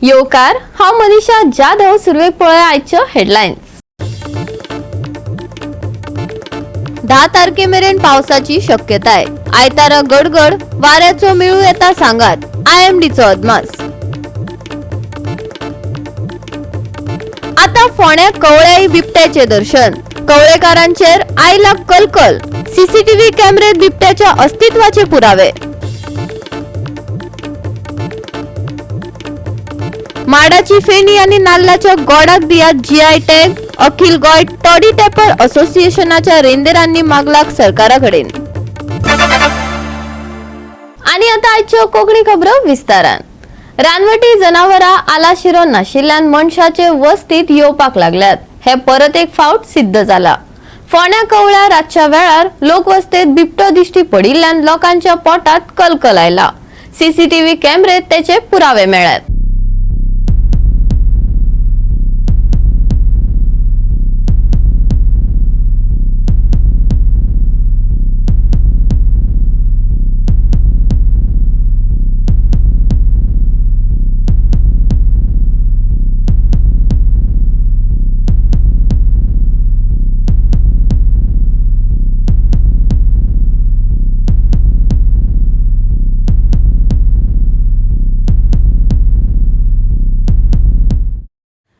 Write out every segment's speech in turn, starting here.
योकार हा मनीषा जाधव सुरवेक पळय आयच्यो हेडलायन्स। 10 तारखेमेरेन पावसाची शक्यताय। आयतारा गडगड वाऱ्याचो मिळू येता सांगात IMDचो अदमास। आता फोण्या कवळ्याई बिबट्याचे दर्शन। कवळेकारांचेर आयला कलकल। CCTV कॅमेरेत बिबट्याच्या अस्तित्वाचे पुरावे। माडाची फेणी आणि नाल्लाच्या गोडाक दियात GI टॅग। अखिल गोय टॉडी टेपर असोसिएशनाच्या रेंदेरांनी मागलाक सरकाराकडेन। आणि आता आयच्यो कोंकणी खबरो विस्तारान। रानवटी जनावरां आलाशिरो नाशिल्ल्यान मनशाचे वस्तीत येवपाक लागल्यात। हे परत एक फावट सिद्ध जाला। फोण्या कवळ्या रातच्या वेळार लोकवस्तेत बिबटो दिश्टी पडिल्ल्यान लोकांच्या पोटात कलकल आयला। CCTV कॅमेरेत त्याचे पुरावे मेळ्ळ्यात।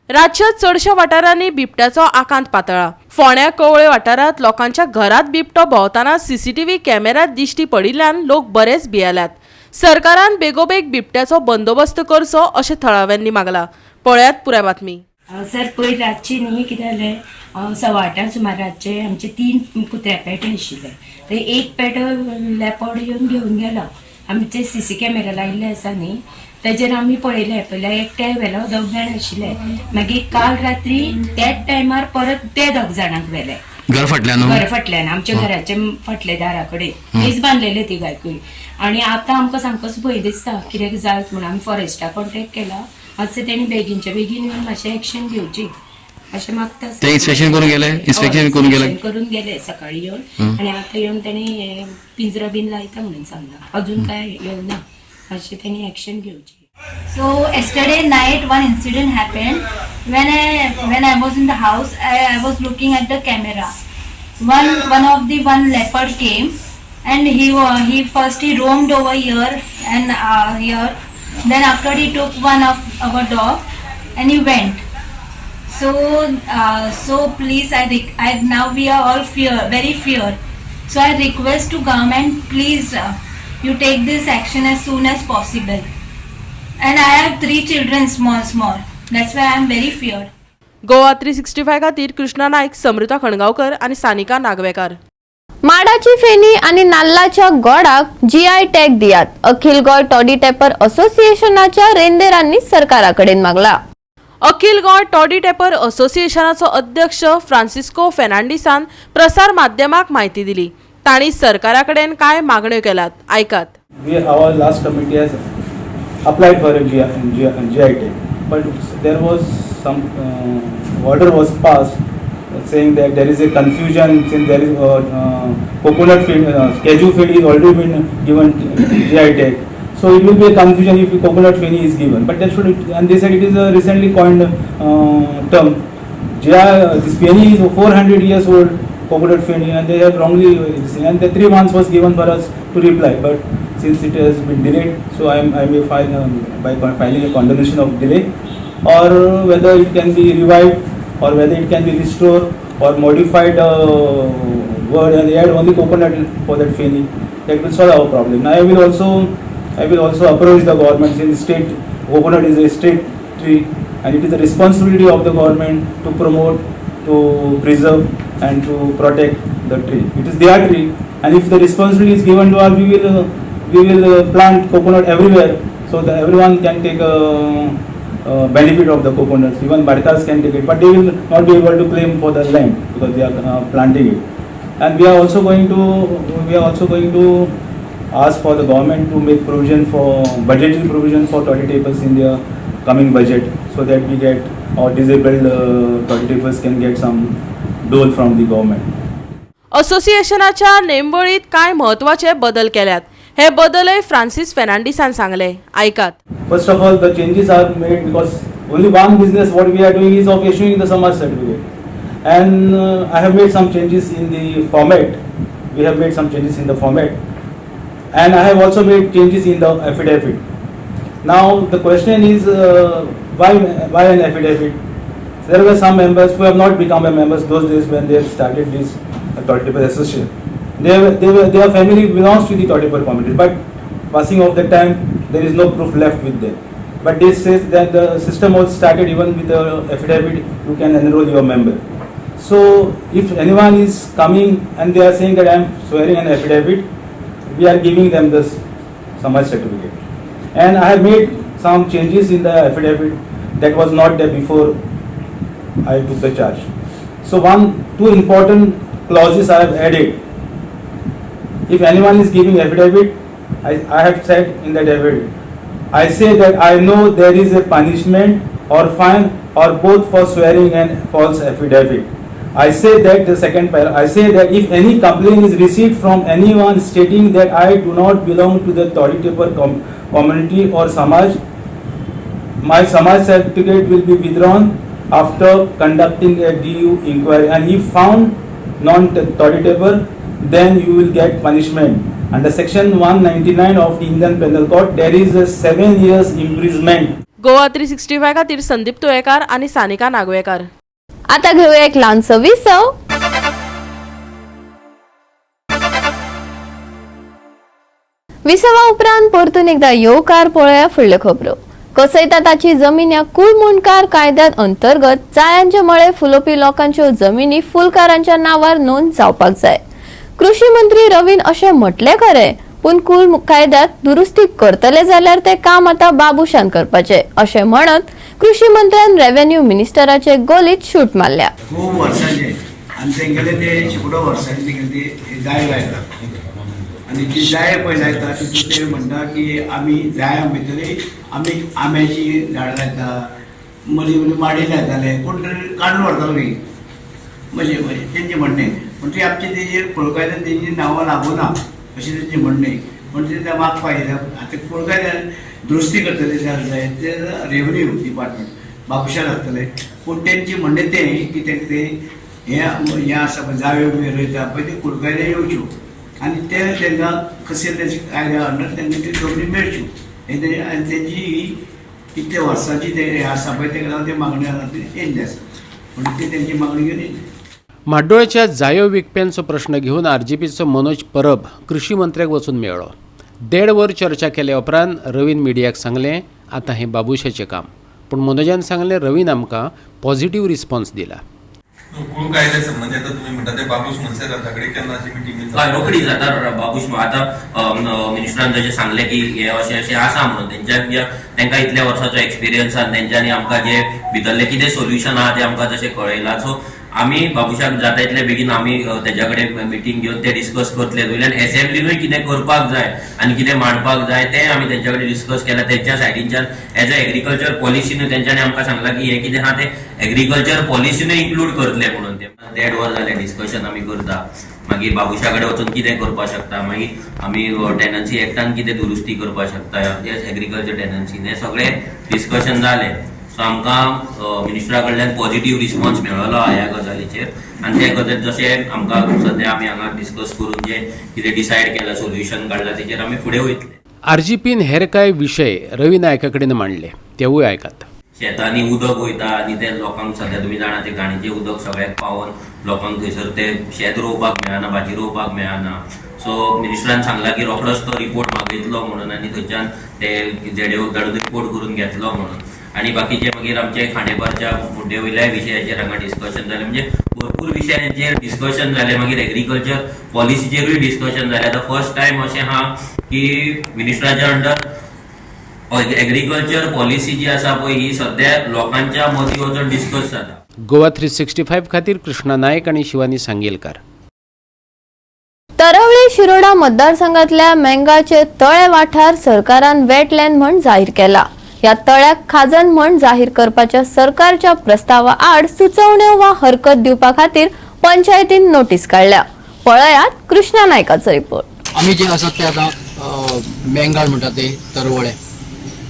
राज्यात चडशा वाठारांनी बिबट्याचो आकांत पातळा। फोण्या कवळे वाठारात लोकांच्या घरात बिबटो भोंवताना CCTV कॅमेऱ्यात दिश्टी पडिल्ल्यान लोक बरेच भियेल्यात। सरकारान बेगोबेग बिबट्याचो बंदोबस्त करचो अशें थळाव्यांनी मागला। पळयात पुराय बातमी। सर पयर रातची न्ही कितें जालें 8:15 सुमार रातचे आमचे 3 कुत्र्या पेटे आशिल्ले। ते एक पेटो लेपर्ड येवन घेवन गेलो। आमचे CC कॅमेरा लायिल्ले आसा न्ही तेजेर आमी पळयले पयल्या एकट्याय व्हेलो 2 जाण आशिल्ले। मागीर काल रात्री त्याच टायमार परत ते 2 जाणांक व्हेले घर फाटल्यान आमच्या घराच्या फाटल्या दारा कडेन मीच बांदलेले ती गायकूय। आणि आतां आमकां सामकोच भंय दिसता कित्याक जायत म्हणून आमी फॉरेस्टाक कॉन्टेक्ट केला। मातशें तेणी बेगीनच्या बेगीन येवन मातशें एक्शन घेवची अशें मागता। ते इन्स्पेक्शन करून गेले सकाळी येवन आणि आतां येवन तेणी पिंजरो बीन लायता म्हणून सांगला। अजून काय येवना मातशें तेणी एक्शन घेवची। So yesterday night one incident happened when I was in the house. I was looking at the camera. One leopard came and he first roamed over here and here. Then after he took one of our dog and he went. So please I now we are all very fear. So I request to government, please you take this action as soon as possible. And I have 3 children small. That's why I am very feared. GOA365 खातीर कृष्णा नाईक, समृता खणगावकर आणि सानिका नागवेकर। माडाची फेणी आणि नाल्लाच्या गोडाक GI tag दियात। अखिल गोय toddy taper असोसिएशनाच्या रेंदेरांनी सरकाराकडेन मागला। अखिल गोय toddy taper असोसिएशनाचो अध्यक्ष Francisco फेर्नांडिसान प्रसार माध्यमाक माहिती दिली। तांणी सरकाराकडेन काय मागण्यो केल्यात, ऐकात। Our last committee has applied for a GI tag, but there was some order was passed saying that there is a confusion since there is coconut feed, cashew feed is already been given GI tag, so it will be a confusion if coconut feed is given. But that should, and they said it is a recently coined term. This penny is 400 years old coconut feed, and they have wrongly, and the 3 months was given for us to reply, but since it has been delayed, so I may file by filing a condemnation of delay, or whether it can be revived or whether it can be restored or modified word and add only coconut for that feni. That will solve our problem. Now I will also approach the government, since state coconut is a state tree and it is the responsibility of the government to promote, to preserve and to protect the tree. It is their tree, and if the responsibility is given to all, we will plant coconut everywhere so that everyone can take a benefit of the coconuts. Even Barkas can take it, but they will not be able to claim for the land because they are planting it. And we are also going to ask for the government to make provision for budgetary provision for toddy tapers in their coming budget, so that we get our disabled toddy tapers can get some dole from the government. असोसिएशनाच्या नेमवळीत काय महत्वाचे बदल केल्यात। हे बदलय Francis फेर्नांडिसान सांगले. ऐकात. First of all, the changes are made because only one business what we are doing is of issuing the Samaj certificate. And I have made some changes in the format. We have made some changes in the format. And I have also made changes in the affidavit. Now the question is why an affidavit? There were some members who have not become a members those days when they have started this toilet paper association. Their family belongs to the toilet paper community, but passing of the time there is no proof left with them. But this says that the system was started even with the affidavit, you can enroll your member. So if anyone is coming and they are saying that I am swearing an affidavit, we are giving them this Samaj certificate. And I have made some changes in the affidavit that was not there before I took the charge. So two important clauses I have added. If anyone is giving affidavit, I have said in that affidavit, I say that I know there is a punishment or fine or both for swearing and false affidavit. I say that the second paragraph, I say that if any complaint is received from anyone stating that I do not belong to the toilet paper community or Samaj, my Samaj certificate will be withdrawn after conducting a due inquiry, and if found non-toilet paper, then you will get punishment. Under section 199 of the Indian Penal Code, there is a 7 years imprisonment. Goa 365 खातीर संदीप तुळेकार आणि सानिका नागवेकर. आता घेऊया एक लहानसं विसव. विसवा उपरांत परतून एकदा येवकार पळया फुडले खबरो. कसयताची जमीन या कुळ मुणकार कायद्यात अंतर्गत जायांचे मळे फुलोवपी लोकांच्यो जमिनी फुलकारांच्या नावार नोंद जावपाक जाय. कृषी मंत्री रवीन अशें म्हटले खरे, पूण कुळ कायद्यात दुरुस्ती करतले जाल्यार ते काम आता बाबुशान करपाचे अशें म्हणत कृषी मंत्र्यान रेव्हेन्यू मिनिस्टराचे गोलीत शूट मारल्या. खूप वर्षांचे आणि तेंगेले ते शेकडो वर्सांचे तेंगेले जाय लायतात आणि ती जाय पळय लायता तितून ते म्हणटा की आमी जाया भितर आमी आंब्याची झाडां लायता, मदीं मदीं माडी लायताले, कोण तरी काडून व्हरतालो न्ही म्हणजे तेंचे म्हणणें. पण ते आमचे तेजेर पळकायद्यान तेंची नांवां लागूना अशें तेंचें म्हणणें. पण ते मागपा येता आतां पळकायद्यान दुरुस्ती करतले जाय ते रेव्हेन्यू डिपार्टमेंट बाबुशा लागतले. पूण तेंचें म्हणणें तें की ते हें आसा पळय जायो बी रोयता पळय ते कुळकायदे येवच्यो आनी ते तांकां कशें तेजे कायद्या अंडर तांकां त्यो जमनी मेळच्यो हे आनी तेंची कितले वर्सांची ते हें आसा पळय तेका लागून ते मागणी आसा ती येयल्ली आसा. पूण ती तेंची मागणी घेवन येयल्ली. म्हाड्डोळेच्या जायो विकप्यांचो प्रश्न घेवन आरजीपीचो मनोज परब कृषी मंत्र्याक वचून मेळ्ळो. 1.5 वर चर्चा केल्या उपरांत रवीन मिडियाक सांगलें आतां हें बाबुशाचें काम. पूण मनोजान सांगलें रवीन आमकां पॉझिटिव्ह रिस्पॉन्स दिला. कुळ कायद्या संबंधी आता तुम्ही म्हणता ते बाबूश मनसे जाताकडे केन्ना अशी मिटींग रोखडी जाता. बाबूश आतां मिनिस्टरान जशें सांगलें की हे अशें आसा म्हणून तांकां इतल्या वर्सांचो एक्सपिरियन्स आसा तेंच्यांनी आमकां जे भितरलें कितें सोल्युशन आहा तें आमकां तशें कळयलां. सो आमी बाबुशाक जाता इतले बेगीन आमी तेज्या कडेन मिटींग घेवन ते डिस्कस करतले. वयल्यान एसेंब्लीनूय कितें करपाक जाय आनी कितें मांडपाक जाय तें आमी तेंच्या कडेन डिस्कस केलां. तेंच्या सायडीच्यान एज अ एग्रीकल्चर पॉलिसीनूय तेंच्यांनी आमकां सांगलां की हें कितें आहा तें एग्रीकल्चर पॉलिसीनूय इन्क्लूड करतले म्हणून. ते 1.5 वर जालें डिस्कशन आमी करता. मागीर बाबुशा कडेन वचून कितें करपाक शकता, मागीर आमी टेनन्सी एक्टान कितें दुरुस्ती करपाक शकता, एग्रीकल्चर टेनन्सी हें सगळें डिस्कशन जालें. सो आमकां मिनिस्टरा कडल्यान पॉझिटिव्ह रिस्पॉन्स मेळ्ळो ह्या गजालीचेर. आनी ते गजाल जशें आमकां सद्या आमी हांगा डिस्कस करून जे कितें डिसायड केलां, सोल्युशन काडलां, तेचेर आमी फुडें वयतले. आरजीपीन हेर कांय विशय रवी नायका कडेन मांडले, तेवूय आयकात. शेतांनी उदक वयता आनी ते लोकांक सद्या तुमी जाणा ते घाणीचें उदक सगळ्याक पावोन लोकांक थंयसर ते शेत रोवपाक मेळना, भाजी रोवपाक मेळना. सो मिनिस्टरान सांगलां की रोखडोच तो रिपोर्ट मागयतलो म्हणून आनी थंयच्यान ते जेडेओक धाडून रिपोर्ट करून घेतलो म्हणून. आनी बाकीचे मागीर आमचे खांडेपारच्या मुद्दे वयल्या विशयाचेर हांगा डिस्कशन जालें. म्हणजे भरपूर विशयांचेर डिस्कशन जालें. मागीर एग्रीकल्चर पॉलिसीचेरूय डिस्कशन जालें. आतां फर्स्ट टायम अशें आहा की मिनिस्टराच्या अंडर एग्रीकल्चर पॉलिसी जी आसा पळय ही सद्या लोकांच्या मदीं वचून डिस्कस जाता. गोवा 365 खातीर कृष्णा नायक आनी शिवानी सांगेलकार. तरवळी शिरोडा मतदारसंघातल्या मेंगाचे तळे वाठार सरकारान वेटलँड म्हण जाहीर केला. या तळ्याक खाजन म्हण जाहीर करपाच्या सरकारच्या प्रस्तावा आड सुचोवण्यो वा हरकत दिवपा खातीर पंचायतीन नोटीस काडल्या. पळयात कृष्णा नायकाचो रिपोर्ट. आम्ही जे आसात ते आता बेंगाल म्हणटा ते तरवळे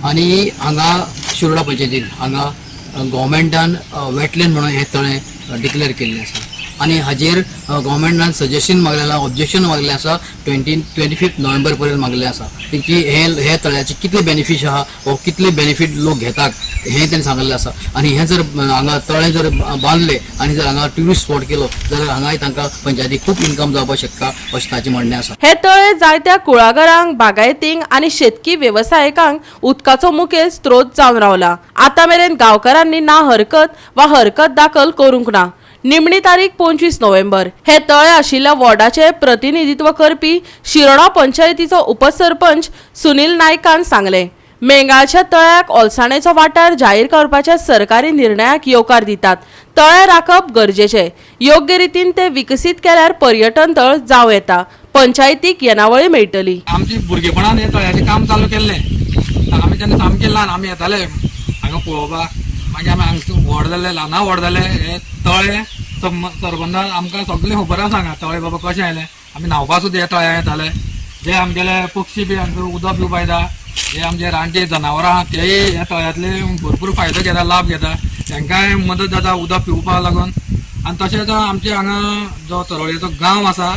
आनी हांगा शिरोडा पंचायतीन हांगा गव्हर्मेंटान वेटलँड म्हणून हे तळें डिक्लेअर केल्लें आसा आनी हाजेर गव्हर्मेंटान सजेशन मागलेलें आसा, ऑब्जेक्शन मागलेलें आसा 25 नोव्हेंबर पर्यंत मागलेलें आसा की हे तळ्याचे कितले बेनिफीट आहा व कितले बेनिफीट लोक घेतात हें तेणें सांगलेलें आसा आनी हें जर हांगा तळें जर बांदलें आनी जर हांगा ट्युरिस्ट स्पॉट केलो जाल्यार हांगाय तांकां पंचायतीक खूब इन्कम जावपाक शकता अशें ताचें म्हणणें आसा. हे तळे जायत्या कुळागरांक, बागायतींक आणि शेतकी वेवसायिकांक उदकाचो मुखेल स्त्रोत जावन रावला. आतां मेरेन गांवकारांनी ना हरकत वा हरकत दाखल करूंक ना. निमणी तारीख 25 नोव्हेंबर. हे तळे आशिल्ल्या वॉर्डाचे प्रतिनिधित्व करपी शिरोडा पंचायतीचो उपसरपंच सुनील नायकान सांगले. मेंगाळच्या तळ्याक ओलसाणेचो वाठार जाहीर करपाच्या सरकारी निर्णयाक येवकार दितात. तळे राखप गरजेचे. योग्य रितीन ते विकसीत केल्यार पर्यटन तळ जावं येता. पंचायतीक येणावळी मेळटली. आमची भुरगेपणान हे तळ्याचें काम चालू केल्लें. आमी तेन्ना सामकें ल्हान आमी येताले हांगा पळोवपाक. मागीर आमी हांगा व्हड जाले, ल्हाना व्हड जाले. हे तळे सरपंचान आमकां सगळें खबर आसा हांगा तळे बाबा कशें आयलें. आमी न्हांवपा सुद्दां हे तळ्या येताले. जे आमगेले पक्षी बी हांगा उदक पिवपा येता, जे आमचे रानचे जनावरां आहा तेय ह्या तळ्यांतले भरपूर फायदो घेता, लाभ घेता. तांकांय मदत जाता उदक पिवपाक लागून. आनी तशेंच आमचे हांगा जो तरोळेचो गांव आसा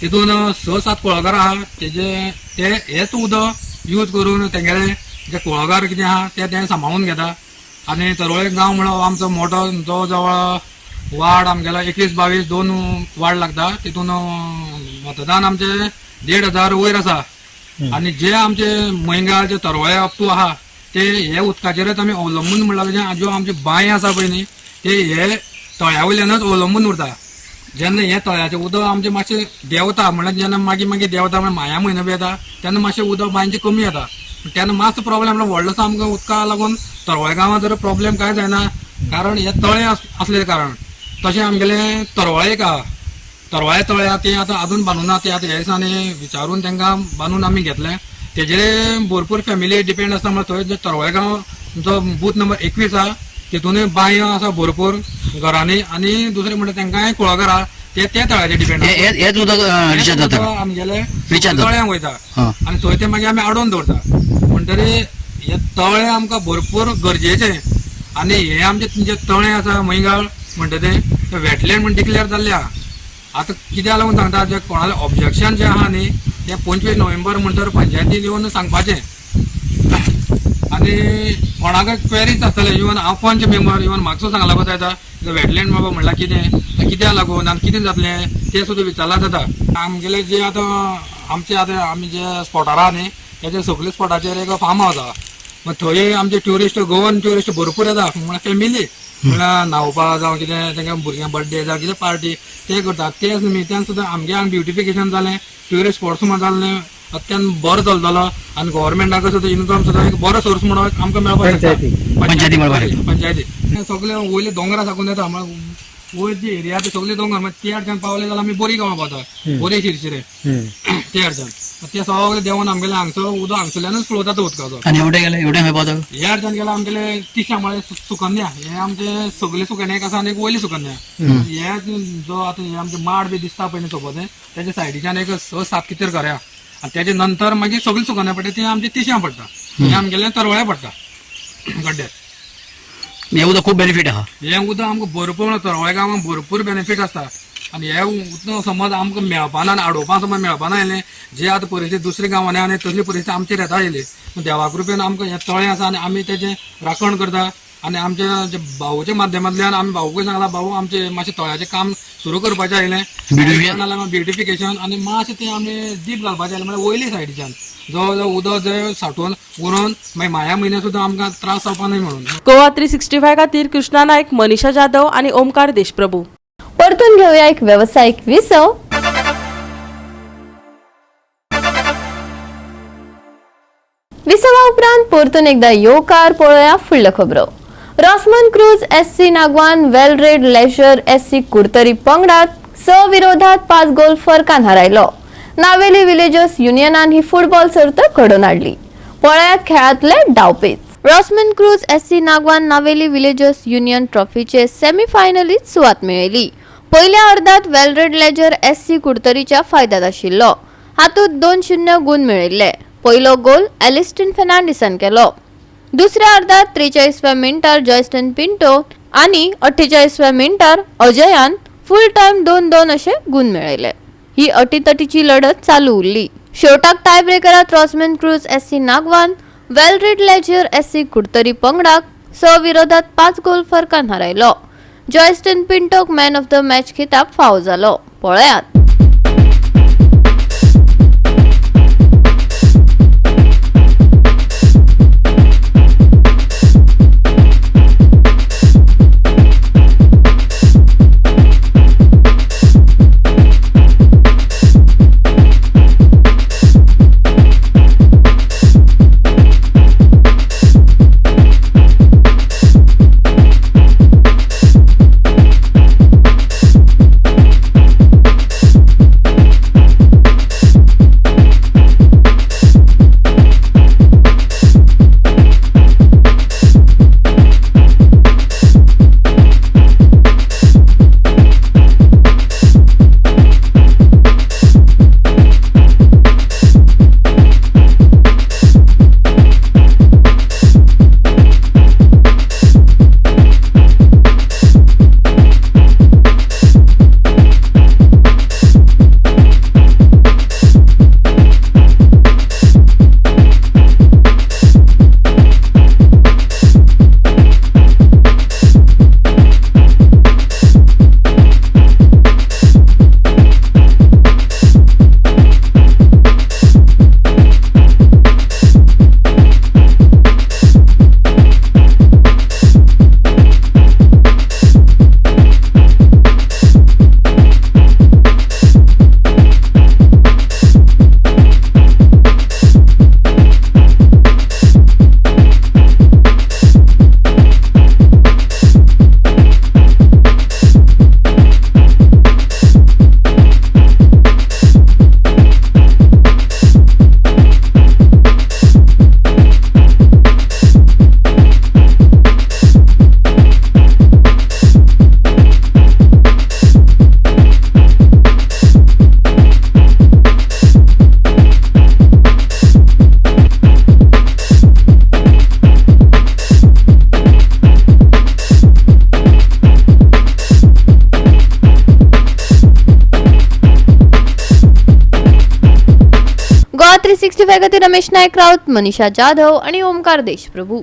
तितून 6-7 कुळागर आहा. ते हेच उदक यूज करून तेंगेले जे कुळागर कितें आहा ते सांबाळून घेता. आनी तरोळे गांव म्हणल्यार आमचो मोठो जवळ जवळ वार्ड आमगेला 21-22 2 वार्ड लागता. तितून मतदान आमचे 1,500 वयर आसा. आनी जे आमचे मैंगाळचे तरवळे अपटू आहा ते हे उदकाचेरच आमी अवलंबून म्हणल्यार ज्यो आमची बांय आसा पळय न्ही ते हे तळ्या वयल्यानच अवलंबून उरता. जेन्ना हे तळ्याचें उदक आमचें मातशें देंवता म्हणल्यार जेन्ना मागीर देंवता म्हणल्यार माया म्हयनो बी येता तेन्ना मातशें उदक बांयचें कमी येता. तेन्ना मातसो प्रॉब्लेम व्हडलोसो आमकां उदका लागून तरवळे गांवांत जर प्रॉब्लेम कांय जायना कारण हे तळें आसले कारण. तशें आमगेले तरवळे आहा तरवळे तळे आहा ते आतां अजून बांदूना. ते आतां हे दिसांनी विचारून तांकां बांदून आमी घेतले. तेजेर भरपूर फॅमिली डिपेंड आसता म्हणल्यार थंय जे तरवळे गांव जो बूथ नंबर 21 आहा तितूनय बांयो आसा भरपूर घरांनी. आनी दुसरें म्हणल्यार तांकांय कुळागर आहा ते तळ्याचेर डिपेंड हेच उदक रिचार्ज जाता आमगेले तळ्यांक वयता आनी थंय ते मागीर आमी आडोवन दवरता. म्हणटरी हे तळे आमकां भरपूर गरजेचे. आनी हे आमचे जे तळे आसा मैंगाळ म्हणटा ते वेटलँड म्हण डिक्लेअर जाल्ले आहा. आतां कित्याक लागून सांगता जे कोणाले ऑब्जेक्शन जे आहा न्ही ते 25 नोव्हेंबर म्हणटर पंचायतीन येवन सांगपाचें. आनी कोणाकय क्वेरीज आसतले इवन हांव पंच मेंबर इवन म्हाका सांगला कोता येता वेटलँड बाबा म्हणल्यार कितें कित्याक लागून आनी कितें जातलें तें सुद्दां विचारला जाता. आमगेले जे आतां आमी जे स्पॉटार आहा न्ही तेजे सगळे स्पॉटाचेर एक फार्म हावस आहा. थंय आमचे ट्युरिस्ट गोवन ट्युरिस्ट भरपूर येता म्हळ्यार फॅमिली म्हळ्यार न्हांवपा जावं कितें तेंकां भुरग्यां बर्थडे जावं कितें पार्टी ते करतात. तेच निमित्यान सुद्दां आमगे हांगा ब्युटिफिकेशन जालें, ट्युरिस्ट स्पॉट सुद्दां जाल्लें अत्यंत बरो चलतलो. आनी गव्हर्मेंटाक सुद्दां इन्कम सुद्दां एक बरो सोर्स म्हणून आमकां मेळपाक शकता. पंचायती सगळे वयले दोंगरा साकून येता म्हळ्यार वयर जी एरिया ते सगळे दोंगर ते अर्जान पावले जाल्यार आमी बोरी गांवां पावता बोरी शिरशिरे ते अर्जान ते सगळे देंवन आमगेले हांगसर उदक हांगसरल्यानच फ्लो जाता उदकाचो. आनी एवढे पावता हे अर्जान गेल्यार आमगेले 30 म्हळ्यार सुकन्या हे आमचे सगळे सुकन्या एक आसा आनी एक वयली सुकन्या. हे जो आतां हे आमचे माड बी दिसता पळय न्ही सोबत तेजे सायडीच्यान एक 6-7 कितें घरां आनी तेजे नंतर मागीर सगळी सुकन्या पडटा ती आमचे 30 पडटा. हे आमगेले तरवळे पडटा गड्ड्यार. हे उदक खूब बेनिफीट आहा. हे उदक आमकां भरपूर तरवळे गांवांक भरपूर बेनिफीट आसता. आनी हे उदक समज आमकां मेळपाना आनी आडोवपाक समज मेळपाना येलें जे आतां परिस्थिती दुसऱ्या गांवांनी आनी तसली परिस्थिती आमचेर येता येयली देवा कृपेन आमकां हें तळें आसा आनी आमी तेजें राखण करता. आनी आमचे जे भाऊच्या माध्यमांतल्यान आमी भाऊकय सांगला भाऊ आमचें मातशें तळ्याचें काम सुरू करपाचें आयलें ब्युटिफिकेशन आनी मातशें तें आमी डीप घालपाचें आयलें म्हळ्यार वयली सायडीच्यान जवळ जवळ उदक जंय सांठोवन उरून मागीर माया म्हयन्याक सुद्दां आमकां त्रास जावपा न्हय म्हणून. गोवा 365 खातीर कृष्णा नायक, मनीषा जाधव आणि ओमकार देशप्रभू. परतून घेऊया एक व्यावसायिक विसव. विसवा उपरांत परतून एकदा येवकार पळोवया फुडल्यो खबरो. रॉसमन क्रूज SC नागवान वेल रेड लेजर SC कुर्तरी पंगडात 6 विरोधात 5 गोल फरकान हारायलो. नावेली विलेजर्स युनियनान ही फुटबॉल सर्त घडोवन हाडली. पळयात खेळांतले डावपेच. रॉसमन क्रूज SC नागवान नावेली विलेजर्स युनियन ट्रॉफीचे सेमी फायनलीत सुवात मेळयली. पहिल्या अर्धात वेल रेड लेजर SC कुर्तरीच्या फायद्यात आशिल्लो. हातूंत 2-0 गुण मेळिल्ले. पयलो गोल एलिस्टन फेर्नांडिसान केलो. दुसऱ्या अर्धात 43व्या मिनिटार जॉयस्टन पिंटो आणि 48व्या मिनिटार अजयान फुल टाइम 2-2 असे गुण मेळयले. ही अटीतटीची लढत चालू उरली. शेवटाक टाय ब्रेकरात रॉसमॅन क्रूज एससी नागवान वेलरीड लेजर एससी कुडतरी पंगडाक 6 विरोधात 5 गोल फरकान हारयलो. जॉयस्टन पिंटोक मॅन ऑफ द मॅच खिताब फावो जालो. पळयात. GOA365 खातीर रमेश नायक राऊत, मनीषा जाधव आणि ओमकार देशप्रभू.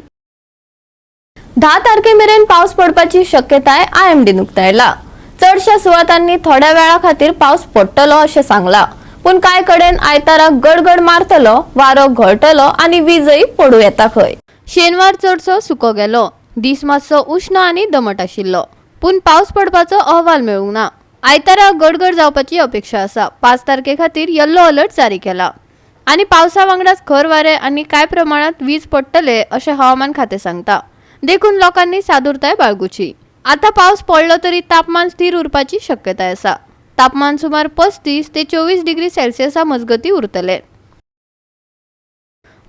10 तारखेमेरेन पावस पडपाची शक्यताय IMD उक्तायला. चडशा सुवातांनी थोड्या वेळा खातीर पावस पडटलो अशें सांगला. पूण कांय कडेन आयतारा गडगड मारतलो, वारो घोळटलो आणि वीजय पडू येता खंय. शेनवार चडसो सुको गेलो. दीस मातसो उष्ण आणि दमट आशिल्लो. पूण पावस पडपाचो अहवाल मेळूंक ना. आयतारा गडगड जावपाची अपेक्षा आसा. 5 तारखे खातीर येल्लो अलर्ट जारी केला. आणि पावसा वांगडाच खर वारे आणि काय प्रमाणात वीज पडटले अशें हवामान खातें सांगता. देखून लोकांनी सादुरताय बाळगुची. आता पावस पडलो तरी तापमान स्थिर उरपाची शक्यताय आसा. तापमान सुमार 35 ते 24 डिग्री सेल्सियसा मजगती उरतले.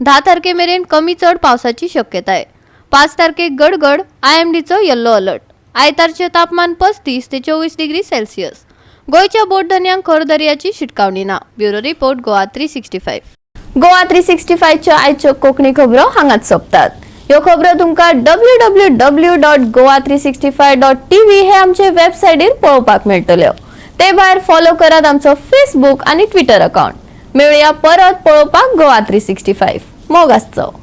10 तारखेमेरेन कमी चड पावसाची शक्यताय. 5 तारखेक गडगड, IMDचो येल्लो अलर्ट. आयतारचे तापमान 35 ते 24 डिग्री सेल्सियस. गोयच्या बोटधन्यांक खर दर्याची शिटकावणी ना. Bureau report GOA365. GOA365च्यो आयच्यो कोंकणी खबरो हांगाच सोंपतात. ह्यो खबरो तुमकां www.goa365.tv हे आमचे वेबसायटीर पळोवपाक मेळटल्यो. ते भायर फॉलो करात आमचो फेसबुक आणि ट्विटर अकाउंट. मेळुया परत पळोवपाक GOA365. मोग आसचो.